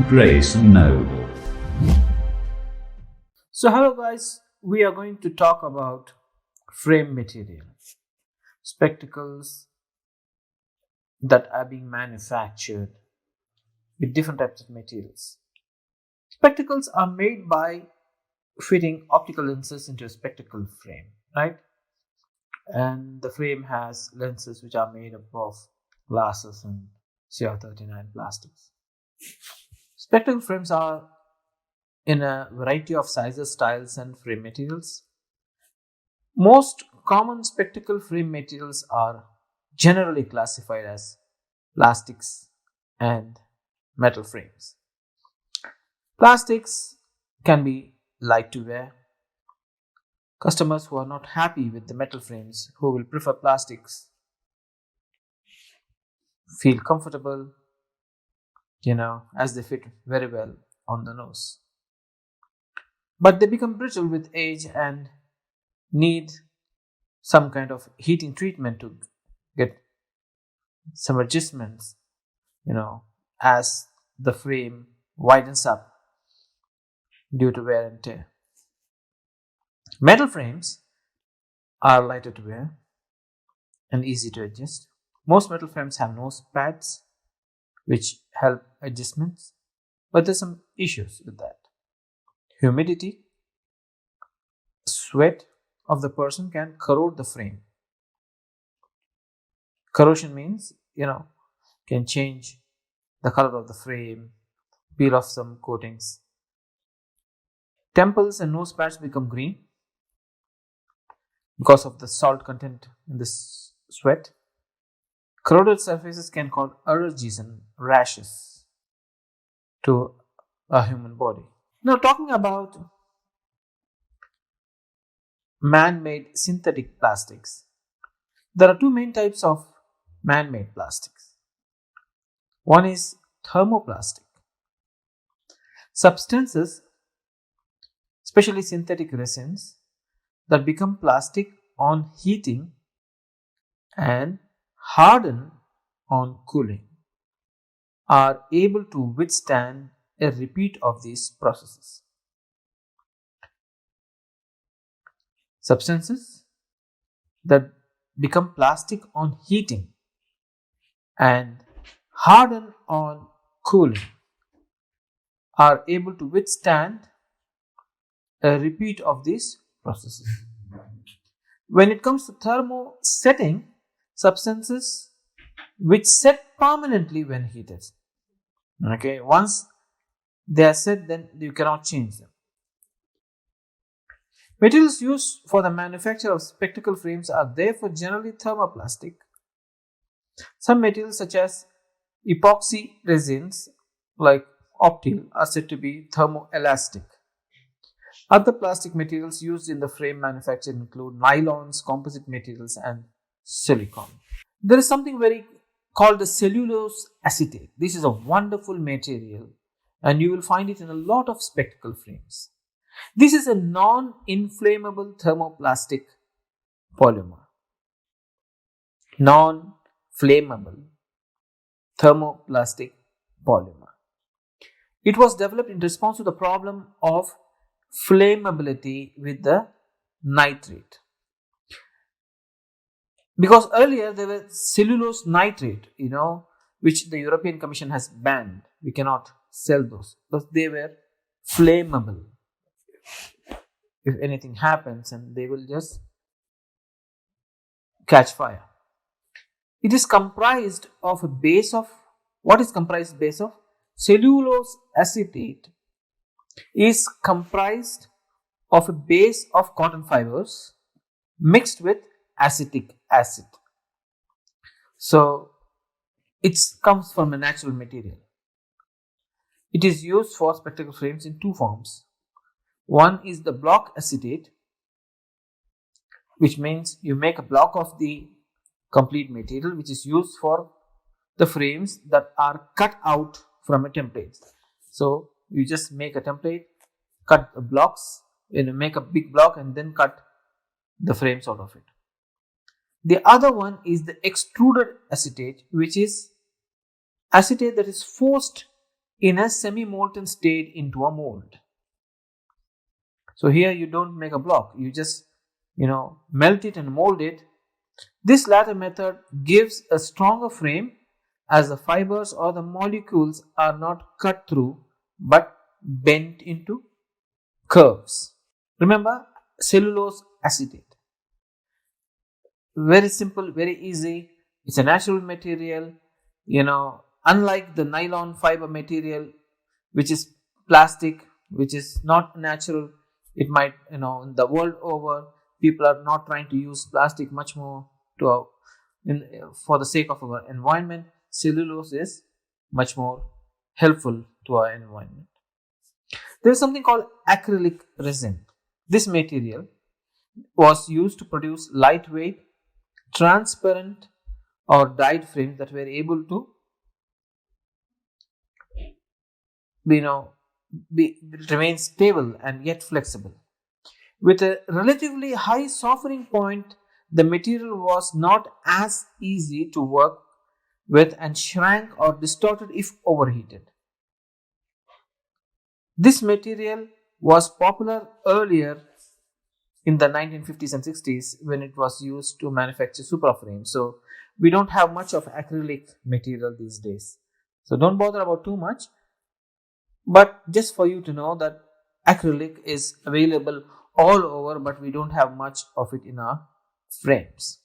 Grace Noble. So, hello guys, we are going to talk about frame material, spectacles that are being manufactured with different types of materials. Spectacles are made by fitting optical lenses into a spectacle frame, right? And the frame has lenses which are made up of glasses and CR39 plastics. Spectacle frames are in a variety of sizes, styles, and frame materials. Most common spectacle frame materials are generally classified as plastics and metal frames. Plastics can be light to wear. Customers who are not happy with the metal frames, who will prefer plastics, feel comfortable, as they fit very well on the nose. But they become brittle with age and need some kind of heating treatment to get some adjustments, as the frame widens up due to wear and tear. Metal frames are lighter to wear and easy to adjust. Most metal frames have nose pads which help adjustments, but there's some issues with that. Humidity, sweat of the person can corrode the frame. Corrosion means, can change the color of the frame, peel off some coatings. Temples and nose pads become green because of the salt content in the sweat. Corroded surfaces can cause allergies and rashes to a human body. Now, talking about man-made synthetic plastics, there are two main types of man-made plastics. One is thermoplastic. Substances, especially synthetic resins, that become plastic on heating and harden on cooling, are able to withstand a repeat of these processes. Substances that become plastic on heating and harden on cooling are able to withstand a repeat of these processes. When it comes to thermosetting, substances which set permanently when heated. Okay, once they are set, then you cannot change them. Materials used for the manufacture of spectacle frames are therefore generally thermoplastic. Some materials such as epoxy resins like Optil are said to be thermoelastic. Other plastic materials used in the frame manufacture include nylons, composite materials, and silicone. There is something very called the cellulose acetate. This is a wonderful material and you will find it in a lot of spectacle frames. This is a non-inflammable thermoplastic polymer. Non-flammable thermoplastic polymer. It was developed in response to the problem of flammability with the nitrate. Because earlier there was cellulose nitrate, which the European Commission has banned. We cannot sell those because they were flammable. If anything happens, and they will just catch fire. It is comprised of a base of cellulose acetate is comprised of a base of cotton fibers mixed with acetic acid. So it comes from a natural material. It is used for spectacle frames in two forms. One is the block acetate, which means you make a block of the complete material which is used for the frames that are cut out from a template. So you just make a template, cut the blocks, make a big block and then cut the frames out of it. The other one is the extruded acetate, which is acetate that is forced in a semi-molten state into a mold. So here you don't make a block, you just melt it and mold it. This latter method gives a stronger frame as the fibers or the molecules are not cut through but bent into curves. Remember, cellulose acetate. Very simple, very easy. It's a natural material. Unlike the nylon fiber material, which is plastic, which is not natural. It might, in the world over, people are not trying to use plastic much more for the sake of our environment. Cellulose is much more helpful to our environment. There is something called acrylic resin. This material was used to produce lightweight, transparent, or dyed frames that were able to remain stable and yet flexible. With a relatively high softening point, the material was not as easy to work with and shrank or distorted if overheated. This material was popular earlier in the 1950s and 60s when it was used to manufacture superframes. So we don't have much of acrylic material these days. So don't bother about too much. But just for you to know that acrylic is available all over, but we don't have much of it in our frames.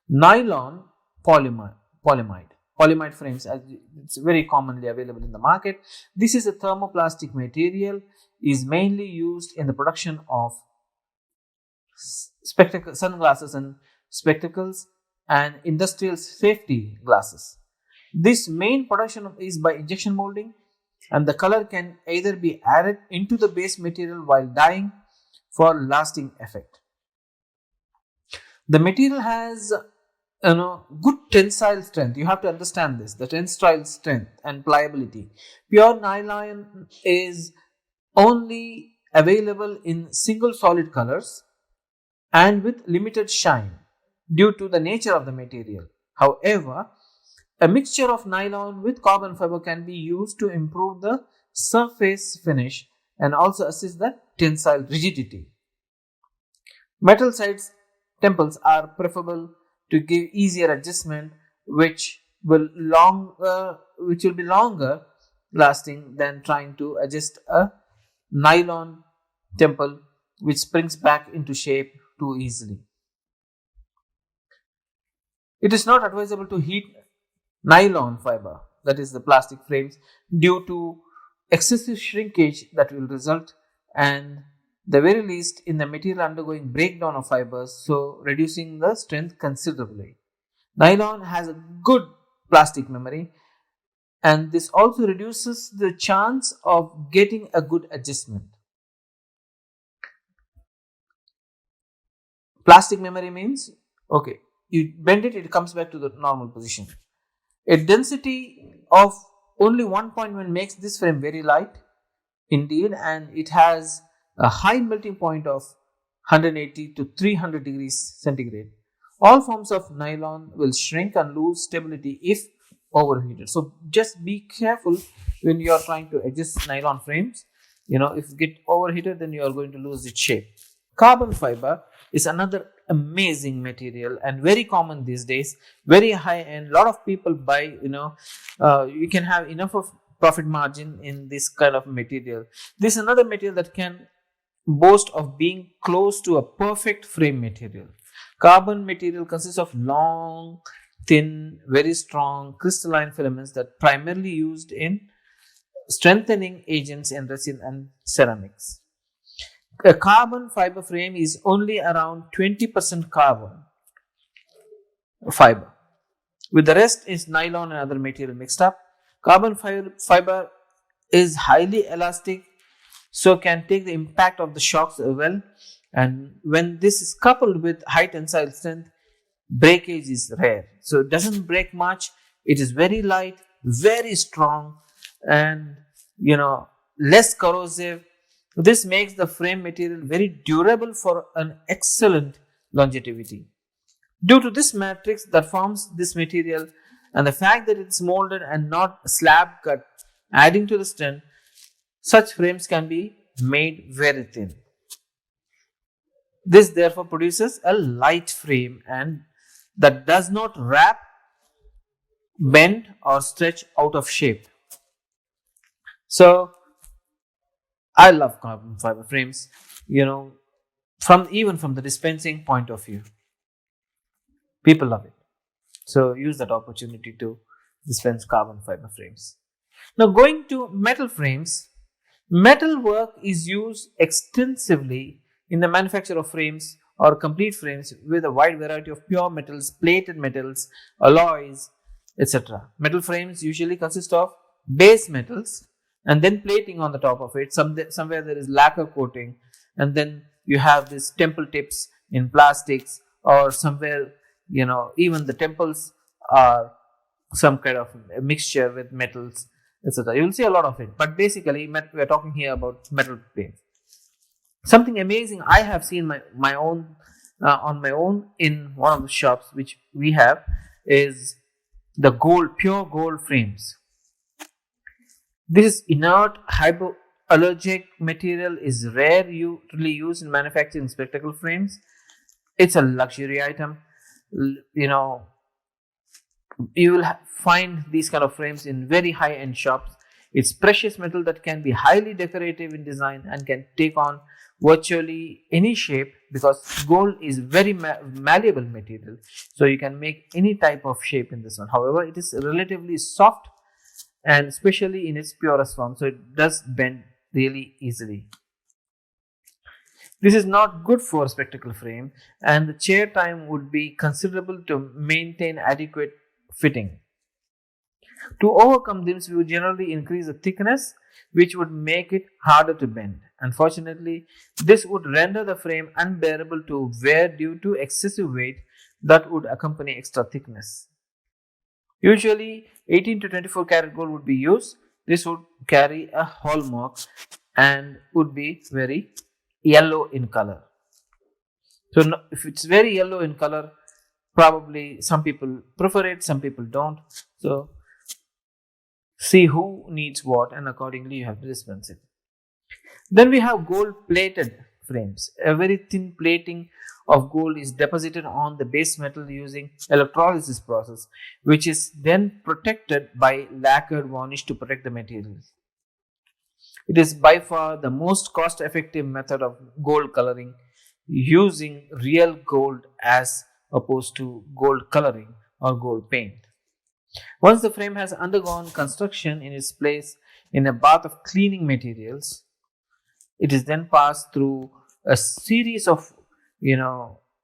Nylon polyamide frames, it's very commonly available in the market. This is a thermoplastic material, is mainly used in the production of sunglasses and spectacles and industrial safety glasses. This main production is by injection molding, and the color can either be added into the base material while dyeing for lasting effect. The material has good tensile strength. You have to understand this, the tensile strength and pliability. Pure nylon is only available in single solid colors and with limited shine due to the nature of the material. However, a mixture of nylon with carbon fiber can be used to improve the surface finish and also assist the tensile rigidity. Metal sides temples are preferable to give easier adjustment, which will be longer lasting than trying to adjust a nylon temple which springs back into shape too easily. It is not advisable to heat nylon fiber, that is the plastic frames, due to excessive shrinkage that will result, and the very least in the material undergoing breakdown of fibers, so reducing the strength considerably. Nylon has a good plastic memory, and this also reduces the chance of getting a good adjustment. Plastic memory means, okay, you bend it, it comes back to the normal position. A density of only 1.1 makes this frame very light indeed, and it has a high melting point of 180 to 300 degrees centigrade. All forms of nylon will shrink and lose stability if overheated. So just be careful when you are trying to adjust nylon frames. If you get overheated, then you are going to lose its shape. Carbon fiber is another amazing material and very common these days, very high end. A lot of people buy, you can have enough of profit margin in this kind of material. This is another material that can boast of being close to a perfect frame material. Carbon material consists of long, thin, very strong crystalline filaments that primarily used in strengthening agents in resin and ceramics. A carbon fiber frame is only around 20% carbon fiber, with the rest is nylon and other material mixed up. Carbon fiber is highly elastic, so can take the impact of the shocks well, and when this is coupled with high tensile strength, breakage is rare. So it doesn't break much, it is very light, very strong, and less corrosive. This makes the frame material very durable for an excellent longevity. Due to this matrix that forms this material, and the fact that it's molded and not slab cut, adding to the strength, such frames can be made very thin. This therefore produces a light frame and that does not wrap, bend, or stretch out of shape. So I love carbon fiber frames, you know, from the dispensing point of view. People love it. So use that opportunity to dispense carbon fiber frames. Now going to metal frames, metal work is used extensively in the manufacture of frames or complete frames with a wide variety of pure metals, plated metals, alloys, etc. Metal frames usually consist of base metals and then plating on the top of it. Somewhere there is lacquer coating, and then you have these temple tips in plastics, or somewhere, even the temples are some kind of a mixture with metals, etc. You will see a lot of it, but basically we are talking here about metal frames. Something amazing I have seen my own on my own in one of the shops which we have is the pure gold frames. This inert hypoallergenic material is rarely used in manufacturing spectacle frames. It's a luxury item. You will find these kind of frames in very high-end shops. It's precious metal that can be highly decorative in design and can take on virtually any shape, because gold is very malleable material, so you can make any type of shape in this one. However, it is relatively soft, and especially in its purest form, so it does bend really easily. This is not good for a spectacle frame, and the chair time would be considerable to maintain adequate fitting. To overcome this, we would generally increase the thickness, which would make it harder to bend. Unfortunately, this would render the frame unbearable to wear due to excessive weight that would accompany extra thickness. Usually, 18 to 24 karat gold would be used. This would carry a hallmark and would be very yellow in color. So, if it's very yellow in color, probably some people prefer it, some people don't. So, see who needs what, and accordingly you have to dispense it. Then we have gold plated frames. A very thin plating of gold is deposited on the base metal using electrolysis process, which is then protected by lacquered varnish to protect the material. It is by far the most cost effective method of gold coloring, using real gold as opposed to gold coloring or gold paint. Once the frame has undergone construction in its place in a bath of cleaning materials, it is then passed through a series of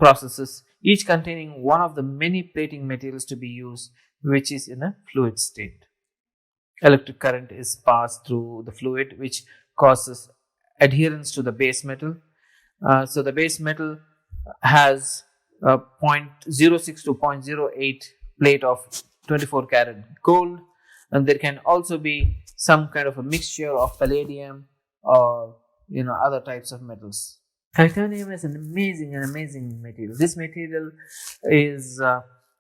processes, each containing one of the many plating materials to be used, which is in a fluid state. Electric current is passed through the fluid, which causes adherence to the base metal. So the base metal has a 0.06 to 0.08 plate of 24 karat gold, and there can also be some kind of a mixture of palladium or other types of metals. Titanium is an amazing material. This material is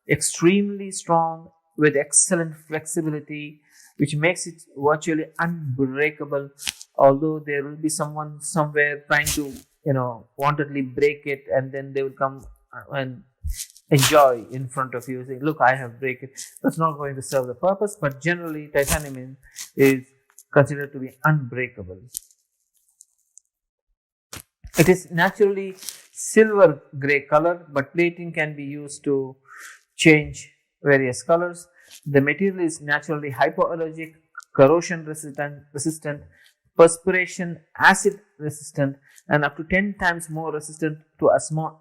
extremely strong with excellent flexibility, which makes it virtually unbreakable. Although there will be someone somewhere trying to wantedly break it, and then they will come and enjoy in front of you saying, look, I have break it. That's not going to serve the purpose, but generally titanium is considered to be unbreakable. It is naturally silver gray color, but plating can be used to change various colors. The material is naturally hypoallergenic, corrosion resistant, perspiration acid resistant, and up to 10 times more resistant to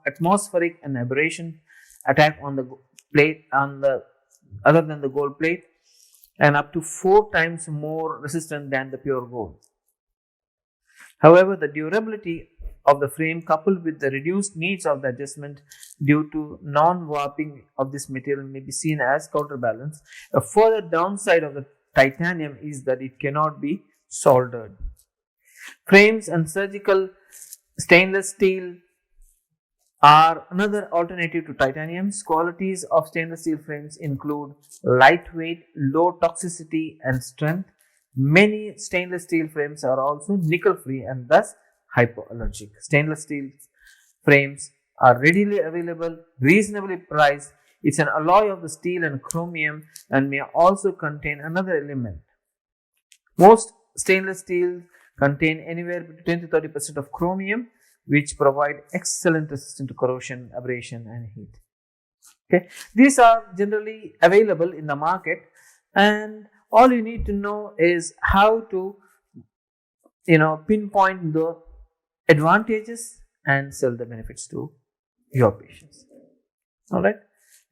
atmospheric and aberration attack on the plate other than the gold plate, and up to 4 times more resistant than the pure gold. However, the durability of the frame, coupled with the reduced needs of the adjustment due to non-warping of this material, may be seen as counterbalance. A further downside of the titanium is that it cannot be soldered. Frames and surgical stainless steel are another alternative to titanium's. Qualities of stainless steel frames include lightweight, low toxicity, and strength. Many stainless steel frames are also nickel free and thus hypoallergic. Stainless steel frames are readily available, reasonably priced. It's an alloy of the steel and chromium and may also contain another element. Most stainless steel contain anywhere between 20 to 30% of chromium, which provide excellent resistance to corrosion, abrasion, and heat. Okay, these are generally available in the market, and all you need to know is how to pinpoint the advantages and sell the benefits to your patients. All right.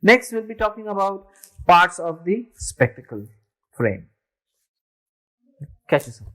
Next, we'll be talking about parts of the spectacle frame. Catch you soon.